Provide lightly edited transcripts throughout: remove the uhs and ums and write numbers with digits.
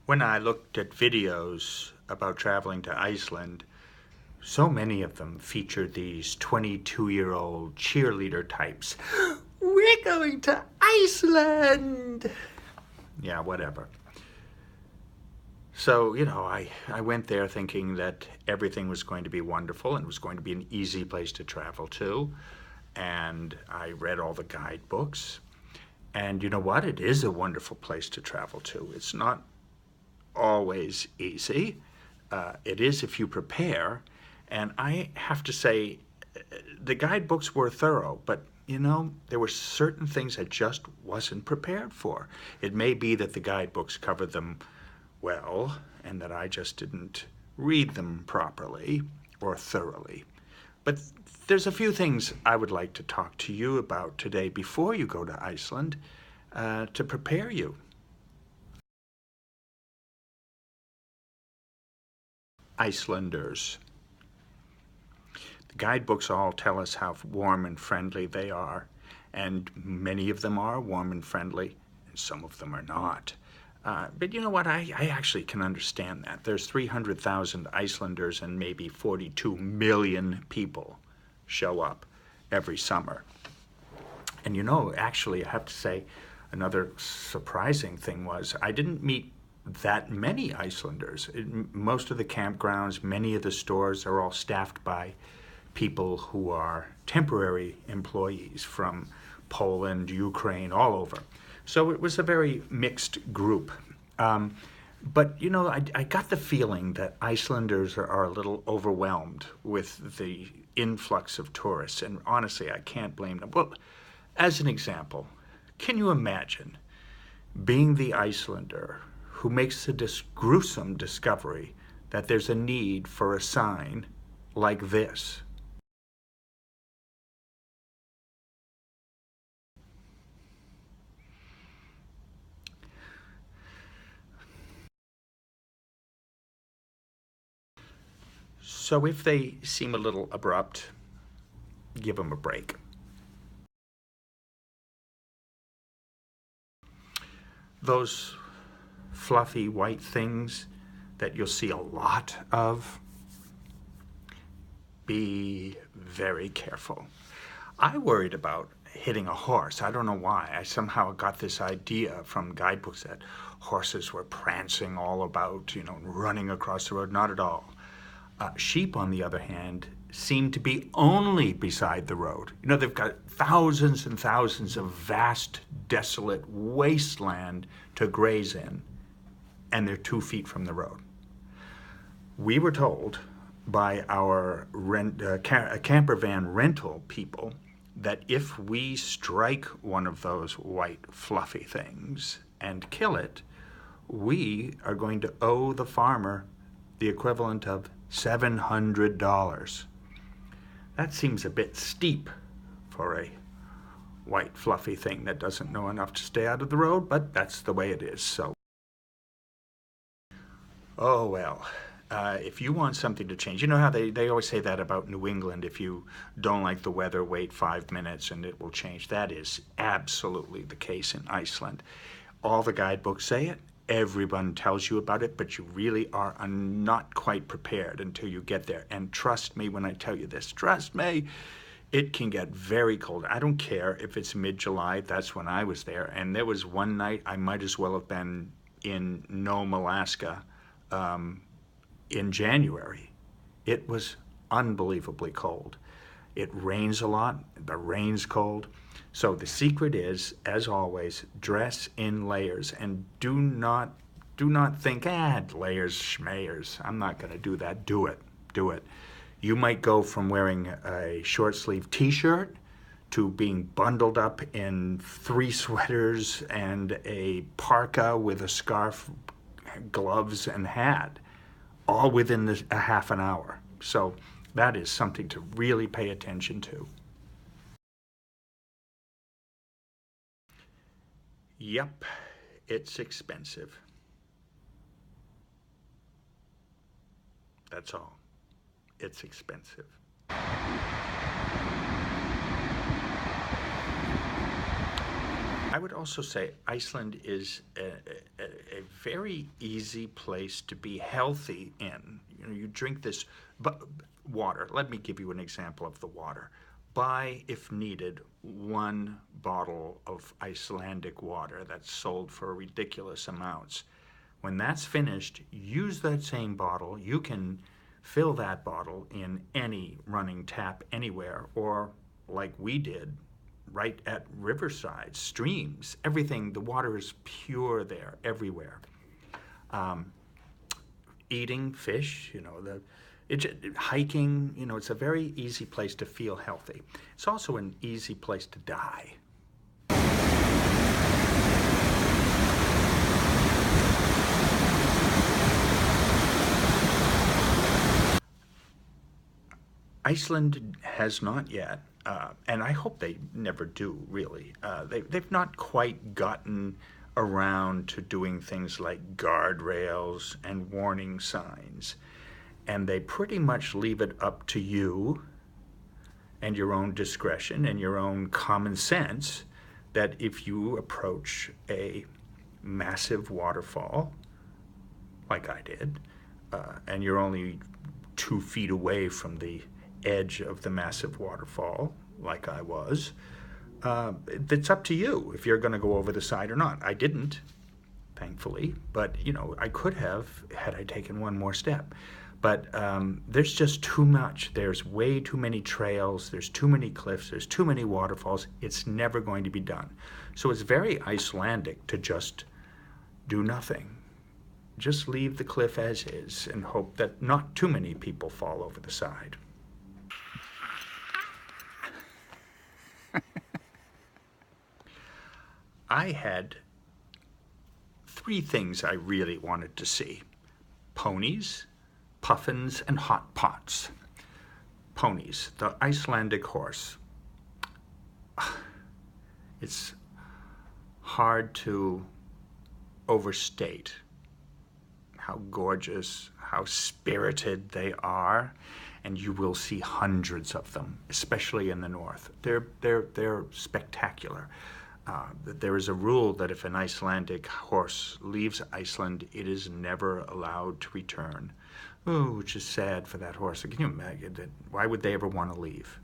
When I looked at videos about traveling to Iceland, so many of them featured these 22-year-old cheerleader types. We're going to Iceland! Yeah, whatever. So, I went there thinking that everything was going to be wonderful and it was going to be an easy place to travel to. And I read all the guidebooks. And you know what? It is a wonderful place to travel to. It's not always easy. It is if you prepare. And I have to say, the guidebooks were thorough, but there were certain things I just wasn't prepared for. It may be that the guidebooks covered them well, and that I just didn't read them properly or thoroughly. But there's a few things I would like to talk to you about today before you go to Iceland to prepare you. Icelanders. The guidebooks all tell us how warm and friendly they are, and many of them are warm and friendly, and some of them are not. But you know what? I actually can understand that. There's 300,000 Icelanders and maybe 42 million people show up every summer. And actually, I have to say, another surprising thing was I didn't meet that many Icelanders. Most of the campgrounds, many of the stores are all staffed by people who are temporary employees from Poland, Ukraine, all over. So it was a very mixed group. But, I got the feeling that Icelanders are a little overwhelmed with the influx of tourists. And honestly, I can't blame them. Well, as an example, can you imagine being the Icelander who makes the gruesome discovery that there's a need for a sign like this? So if they seem a little abrupt, give them a break. Those fluffy white things that you'll see a lot of, be very careful. I worried about hitting a horse. I don't know why. I somehow got this idea from guidebooks that horses were prancing all about, running across the road. Not at all. Sheep, on the other hand, seem to be only beside the road. They've got thousands and thousands of vast, desolate wasteland to graze in, and they're 2 feet from the road. We were told by our camper van rental people that if we strike one of those white, fluffy things and kill it, we are going to owe the farmer the equivalent of $700. That seems a bit steep for a white, fluffy thing that doesn't know enough to stay out of the road, but that's the way it is, so. Oh, well, if you want something to change, you know how they always say that about New England, if you don't like the weather, wait 5 minutes and it will change. That is absolutely the case in Iceland. All the guidebooks say it. Everyone tells you about it, but you really are not quite prepared until you get there. And trust me when I tell you this, trust me, it can get very cold. I don't care if it's mid-July, that's when I was there. And there was one night I might as well have been in Nome, Alaska in January. It was unbelievably cold. It rains a lot, the rain's cold. So the secret is, as always, dress in layers, and do not think, layers, schmayers. I'm not going to do that. Do it. You might go from wearing a short sleeve t-shirt to being bundled up in 3 sweaters and a parka with a scarf, gloves, and hat, all within a half an hour. So that is something to really pay attention to. Yep, it's expensive. That's all. It's expensive. I would also say Iceland is a very easy place to be healthy in. You know, you drink this water. Let me give you an example of the water. Buy, if needed, 1 bottle of Icelandic water that's sold for ridiculous amounts. When that's finished, use that same bottle. You can fill that bottle in any running tap anywhere, or like we did, right at riverside, streams, everything. The water is pure there, everywhere. Eating fish, hiking, it's a very easy place to feel healthy. It's also an easy place to die. Iceland has not yet, and I hope they never do, really. They've not quite gotten around to doing things like guardrails and warning signs. And they pretty much leave it up to you and your own discretion and your own common sense that if you approach a massive waterfall, like I did, and you're only 2 feet away from the edge of the massive waterfall, like I was, it's up to you if you're going to go over the side or not. I didn't, thankfully, but I could have had I taken one more step. But there's just too much. There's way too many trails. There's too many cliffs. There's too many waterfalls. It's never going to be done. So it's very Icelandic to just do nothing. Just leave the cliff as is and hope that not too many people fall over the side. I had 3 things I really wanted to see: ponies, puffins, and hot pots. Ponies, the Icelandic horse. It's hard to overstate how gorgeous, how spirited they are, and you will see hundreds of them, especially in the north. They're spectacular. There is a rule that if an Icelandic horse leaves Iceland, it is never allowed to return. Oh, which is sad for that horse. Can you imagine that? Why would they ever want to leave?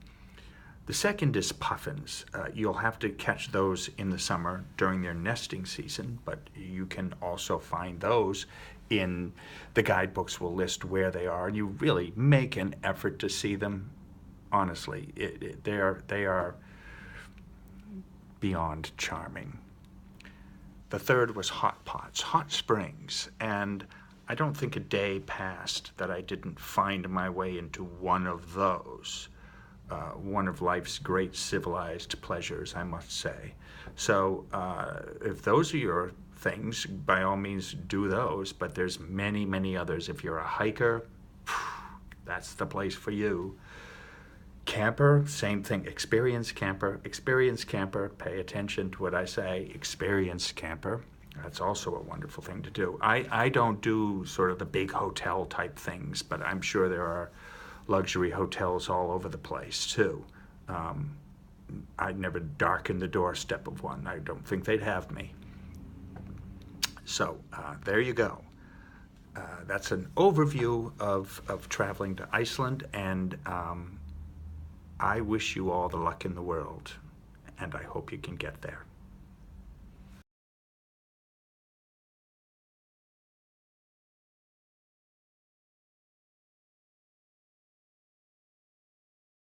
The second is puffins. You'll have to catch those in the summer during their nesting season, but you can also find those in the guidebooks will list where they are, and you really make an effort to see them. Honestly, they are beyond charming. The third was hot pots, hot springs, and I don't think a day passed that I didn't find my way into one of those. One of life's great civilized pleasures, I must say. So if those are your things, by all means do those, but there's many, many others. If you're a hiker, that's the place for you. Camper, same thing. Experienced camper, pay attention to what I say. Experienced camper, that's also a wonderful thing to do. I don't do sort of the big hotel type things, but I'm sure there are luxury hotels all over the place too. I'd never darken the doorstep of one. I don't think they'd have me. So there you go. That's an overview of traveling to Iceland, and I wish you all the luck in the world, and I hope you can get there.